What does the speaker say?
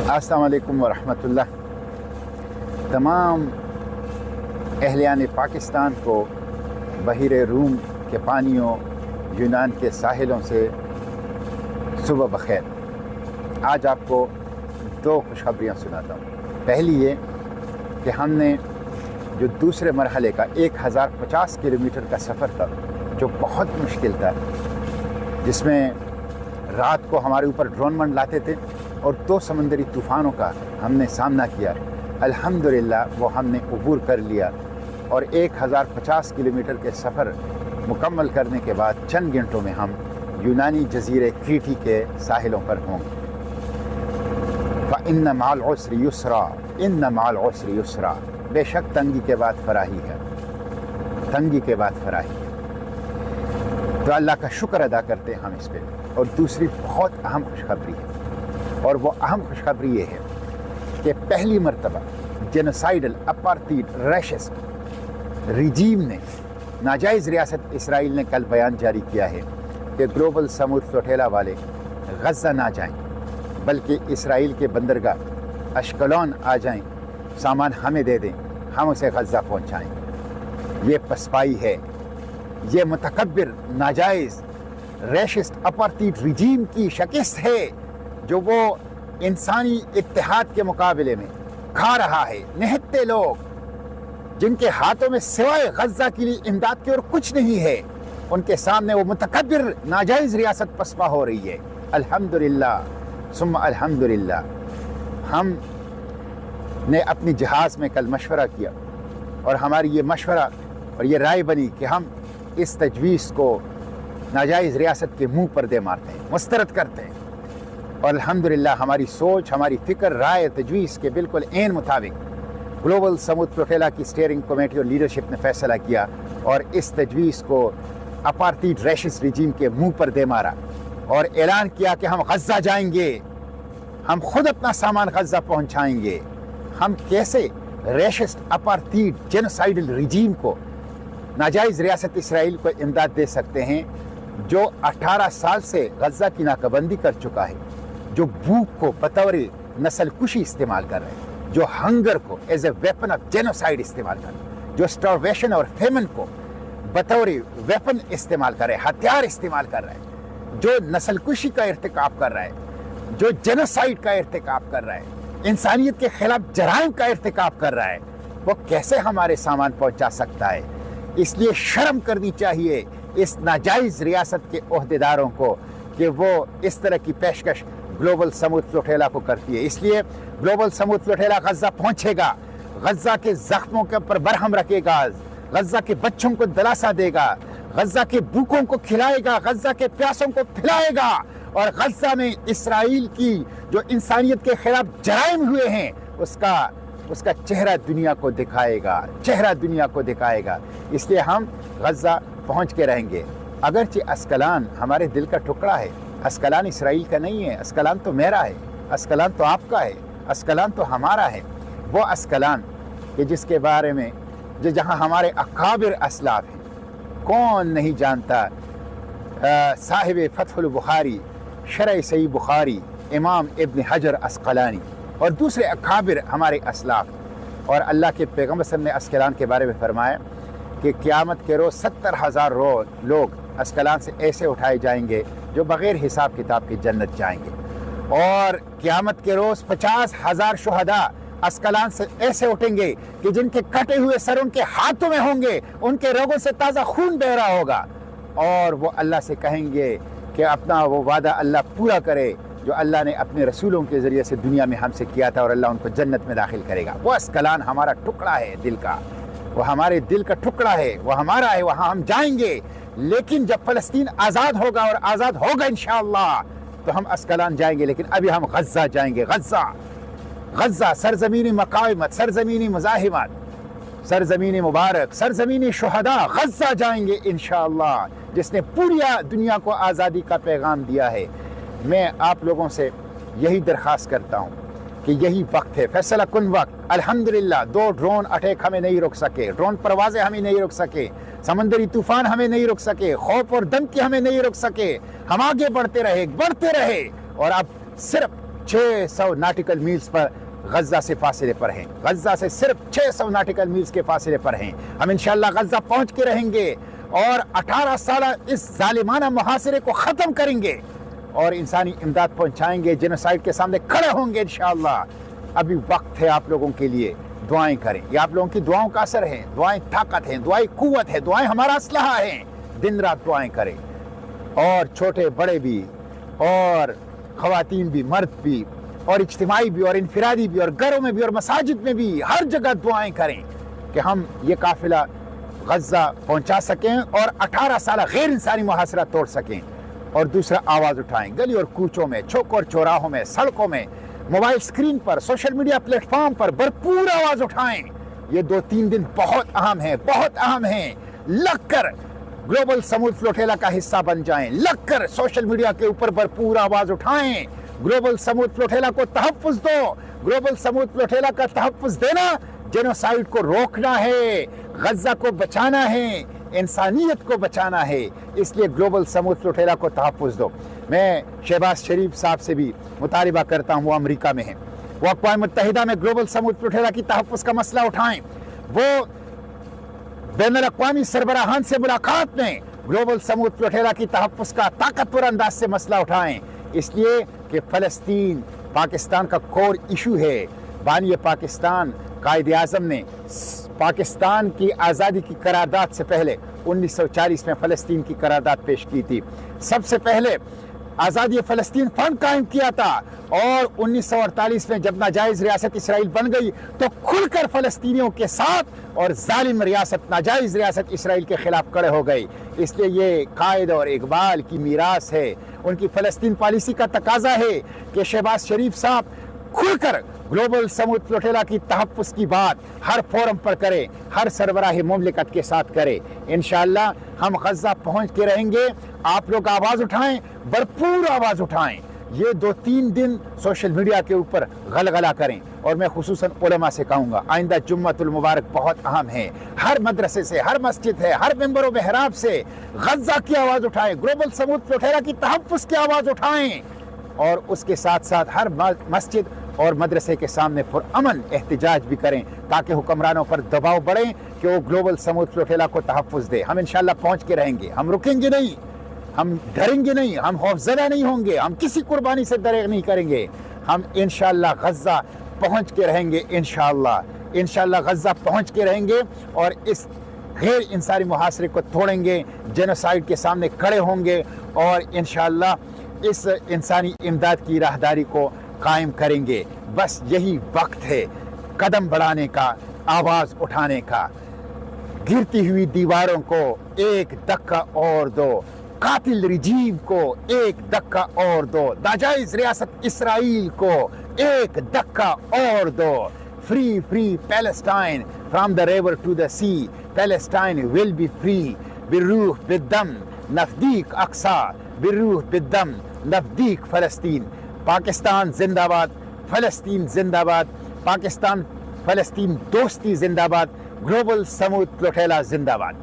अस्सलाम वालेकुम वरहमतुल्लाह। तमाम अहलियान पाकिस्तान को बहिरे रूम के पानियों, यूनान के साहिलों से सुबह बखैर। आज आपको दो खुशखबरियाँ सुनाता हूँ। पहली ये कि हमने जो दूसरे मरहले का 1050 किलोमीटर का सफ़र था, जो बहुत मुश्किल था, जिसमें रात को हमारे ऊपर ड्रोन मंडलाते थे और 2 समंदरी तूफ़ानों का हमने सामना किया, अल्हम्दुलिल्लाह वो हमने अबूर कर लिया और 1050 किलोमीटर के सफ़र मुकम्मल करने के बाद चंद घंटों में हम यूनानी जजीरे क्रीटी के साहिलों पर होंगे। फ़इन्न मअल उसरि युस्रा, इन्न मअल उसरि युस्रा। बेशक तंगी के बाद फराही है, तंगी के बाद फराही है। तो अल्लाह का शुक्र अदा करते हैं हम इस पर। और दूसरी बहुत अहम खुशखबरी है, और वो अहम खुशखबरी ये है कि पहली मरतबा जेनोसाइडल अपार्थाइड रैशिस्ट रिजीम ने, नाजायज़ रियासत इसराइल ने कल बयान जारी किया है कि ग्लोबल समूद फ्लोटेला वाले गज़ा ना जाएं, बल्कि इसराइल के बंदरगाह अशकलौन आ जाएं, सामान हमें दे दें, हम उसे गज़ा पहुँचाएँ। ये पसपाई है, ये मुतकब्बिर नाजायज़ रैशिस्ट अपार्थाइड रिजीम की शिकस्त है, जो वो इंसानी इत्तेहाद के मुकाबले में खा रहा है। निहत्ते लोग जिनके हाथों में सिवाय गज़ा के लिए इमदाद के और कुछ नहीं है, उनके सामने वो मुतकब्बिर नाजायज़ रियासत पसपा हो रही है। अल्हम्दुलिल्लाह सुम्मा अल्हम्दुलिल्लाह। हम ने अपनी जहाज़ में कल मशवरा किया और हमारी ये मशवरा और ये राय बनी कि हम इस तजवीज़ को नाजायज़ रियासत के मुंह पर दे मारते हैं, मुस्तरद करते हैं। और अल्हम्दुलिल्लाह हमारी सोच, हमारी फ़िक्र, राय, तजवीज़ के बिल्कुल ऐन मुताबिक ग्लोबल समूद फ्लोटेला की स्टीयरिंग कमेटी और लीडरशिप ने फ़ैसला किया और इस तजवीज़ को अपार्थाइड रैशिस्ट रिजीम के मुंह पर दे मारा और ऐलान किया कि हम गज़ा जाएंगे, हम खुद अपना सामान गज़ा पहुँचाएँगे। हम कैसे रैशिस्ट अपार्थाइड जेनोसाइडल रिजीम को, नाजायज़ रियासत इसराइल को इमदाद दे सकते हैं, जो 18 साल से गज़ा की नाकाबंदी कर चुका है, जो भूख को बतौर नस्ल कुशी इस्तेमाल कर रहे हैं, जो हंगर को as a weapon of genocide इस्तेमाल कर रहे हैं, जो स्टारवेशन और फेमन को बतौर वेपन इस्तेमाल कर रहे हैं, हथियार इस्तेमाल कर रहे हैं, जो नस्ल कुशी का इर्तिकाब कर रहा है, जो जेनोसाइड का इर्तिकाब कर रहा है, इंसानियत के खिलाफ जराइम का इर्तिकाब कर रहा है, वो कैसे हमारे सामान पहुँचा सकता है? इसलिए शर्म करनी चाहिए इस नाजायज़ रियासत के ओहदेदारों को कि वो इस तरह की पेशकश ग्लोबल समूद फ्लोटेला को करती है। इसलिए ग्लोबल समूद फ्लोटेला गज़ा पहुँचेगा, गज़ा के ज़ख्मों के ऊपर बरहम रखेगा, गज़ा के बच्चों को दिलासा देगा, गज़ा के भूखों को खिलाएगा, गज़ा के प्यासों को पिलाएगा और गज़ा में इसराइल की जो इंसानियत के खिलाफ जराइम हुए हैं उसका चेहरा दुनिया को दिखाएगा, चेहरा दुनिया को दिखाएगा। इसलिए हम गज़ा पहुंच के रहेंगे। अगरचे अस्कलान हमारे दिल का टुकड़ा है, अस्कलान इसराइल का नहीं है, अस्कलान तो मेरा है, अस्कलान तो आपका है, अस्कलान तो हमारा है। वो अस्कलान कि जिसके बारे में जहाँ हमारे अकाबिर असलाफ हैं, कौन नहीं जानता। साहिब फतहुल बुखारी, शरह सही बुखारी, इमाम इब्न हजर अस्कलानी और दूसरे अकाबिर हमारे असलाफ। और अल्लाह के पैगम्बर सल्लल्लाहु अलैहि वसल्लम ने अस्कलान के बारे में फरमाया कि क़यामत के रोज़ 70,000 लोग अस्कलान से ऐसे उठाए जाएंगे जो बग़ैर हिसाब किताब की जन्नत जाएंगे। और क़यामत के रोज़ 50,000 शुहदा अस्कलान से ऐसे उठेंगे कि जिनके कटे हुए सर उनके हाथों में होंगे, उनके रगों से ताज़ा खून बह रहा होगा। और वो अल्लाह से कहेंगे कि अपना वो वादा अल्लाह पूरा करे जो अल्लाह ने अपने रसूलों के ज़रिए से दुनिया में हमसे किया था, और अल्लाह उनको जन्नत में दाखिल करेगा। वो अस्कलान हमारा टुकड़ा है दिल का, वो हमारे दिल का टुकड़ा है, वो हमारा है, वहाँ हम जाएंगे। लेकिन जब फ़लस्तीन आज़ाद होगा, और आज़ाद होगा इंशाअल्लाह, तो हम अस्कलान जाएंगे। लेकिन अभी हम गज़ा जाएंगे। गज़ा सरज़मीनी मक़ावमत, सरज़मीनी मुज़ाहिमत, सरज़मीनी मुबारक, सरज़मीनी शुहदा। गज़ा जाएंगे इंशाअल्लाह, जिसने पूरी दुनिया को आज़ादी का पैगाम दिया है। मैं आप लोगों से यही दरख्वास्त करता हूँ कि यही वक्त है, फैसला कुन वक्त। अल्हम्दुलिल्लाह 2 ड्रोन अटैक हमें नहीं रोक सके, ड्रोन परवाज़ें हमें नहीं रोक सके, समंदरी तूफ़ान हमें नहीं रोक सके, खौफ और दम की हमें नहीं रोक सके। हम आगे बढ़ते रहे और अब सिर्फ 600 ناٹیکل میلز پر غزہ سے فاصلے پر ہیں، غزہ سے صرف 600 ناٹیکل میلز کے فاصلے پر ہیں۔ ہم انشاءاللہ غزہ پہنچ کے رہیں گے اور 18 سالہ اس ظالمانہ محاصرے کو ختم کریں گے اور انسانی امداد پہنچائیں گے، جینوسائیڈ کے سامنے کھڑے ہوں گے انشاءاللہ۔ ابھی وقت ہے آپ لوگوں کے لیے، دعائیں کریں، یہ آپ لوگوں کی دعاؤں کا اثر ہے، دعائیں طاقت ہیں، دعائیں قوت ہے، دعائیں ہمارا اسلحہ ہیں۔ دن رات دعائیں کریں، اور چھوٹے بڑے بھی، اور خواتین بھی، مرد بھی، اور اجتماعی بھی، اور انفرادی بھی، اور گھروں میں بھی، اور مساجد میں بھی، ہر جگہ دعائیں کریں کہ ہم یہ قافلہ غزہ پہنچا سکیں اور 18 سالہ غیر انسانی محاصرہ توڑ سکیں۔ اور دوسرا، آواز اٹھائیں، گلی اور کوچوں میں، چوک اور چوراہوں میں، سڑکوں میں، موبائل سکرین پر، سوشل میڈیا پلیٹ فارم پر بھرپور آواز اٹھائیں۔ یہ 2-3 دن بہت اہم ہیں، بہت اہم ہیں۔ لگ کر گلوبل سمود فلوٹیلا کا حصہ بن جائیں، لگ کر سوشل میڈیا کے اوپر بھرپور آواز اٹھائیں۔ گلوبل سمود فلوٹیلا کو تحفظ دو۔ گلوبل سمود فلوٹیلا کا تحفظ دینا جینوسائیڈ کو روکنا ہے، غزہ کو بچانا ہے، انسانیت کو بچانا ہے، اس لیے گلوبل سمود فلوٹیلا کو تحفظ دو۔ میں شہباز شریف صاحب سے بھی مطالبہ کرتا ہوں، وہ امریکہ میں ہیں، وہ اقوام متحدہ میں گلوبل سمود فلوٹیلا کی تحفظ کا مسئلہ اٹھائیں، وہ بین الاقوامی سربراہان سے ملاقات میں گلوبل سمود فلوٹیلا کی تحفظ کا طاقتور انداز سے مسئلہ اٹھائیں، اس لیے کہ فلسطین پاکستان کا کور ایشو ہے۔ بانی پاکستان قائد اعظم نے پاکستان کی آزادی کی قرارداد سے پہلے 1940 میں فلسطین کی قرارداد پیش کی تھی، سب سے پہلے آزادی فلسطین فنڈ قائم کیا تھا، اور 1948 میں جب ناجائز ریاست اسرائیل بن گئی تو کھل کر فلسطینیوں کے ساتھ اور ظالم ریاست ناجائز ریاست اسرائیل کے خلاف کھڑے ہو گئی۔ اس لیے یہ قائد اور اقبال کی میراث ہے، ان کی فلسطین پالیسی کا تقاضا ہے کہ شہباز شریف صاحب کھل کر گلوبل سمود فلوٹیلا کی تحفظ کی بات ہر فورم پر کرے، ہر سربراہ مملکت کے ساتھ کرے۔ انشاءاللہ ہم غزہ پہنچ کے رہیں گے، آپ لوگ آواز اٹھائیں، بھرپور آواز اٹھائیں۔ یہ 2-3 دن سوشل میڈیا کے اوپر غلغلہ کریں، اور میں خصوصاً علماء سے کہوں گا آئندہ جمعۃ المبارک بہت اہم ہے، ہر مدرسے سے، ہر مسجد ہے، ہر ممبر و محراب سے غزہ کی آواز اٹھائیں، گلوبل سمود فلوٹیلا کی تحفظ کی آواز اٹھائیں، اور اس کے ساتھ ساتھ ہر مسجد اور مدرسے کے سامنے پرامن احتجاج بھی کریں تاکہ حکمرانوں پر دباؤ بڑھے کہ وہ گلوبل سمود فلوٹیلا کو تحفظ دے۔ ہم انشاءاللہ پہنچ کے رہیں گے، ہم رکیں گے نہیں، ہم ڈریں گے نہیں، ہم خوفزدہ نہیں ہوں گے، ہم کسی قربانی سے دریغ نہیں کریں گے، ہم انشاءاللہ غزہ پہنچ کے رہیں گے، انشاءاللہ غزہ پہنچ کے رہیں گے اور اس غیر انسانی محاصرے کو توڑیں گے، جینوسائیڈ کے سامنے کھڑے ہوں گے، اور انشاءاللہ اس انسانی امداد کی راہداری کو قائم کریں گے۔ بس یہی وقت ہے قدم بڑھانے کا، آواز اٹھانے کا۔ گرتی ہوئی دیواروں کو ایک دھکا اور دو، قاتل رجیم کو ایک دھکا اور دو، ناجائز ریاست اسرائیل کو ایک دھکا اور دو۔ Free free Palestine from the river to the sea, Palestine will be free, بالروح بالدم نفدیک اقصی، بالروح بالدم نفدیک فلسطین۔ پاکستان زندہ باد، فلسطین زندہ باد، پاکستان فلسطین دوستی زندہ باد، گلوبل سمود فلوٹیلا زندہ باد۔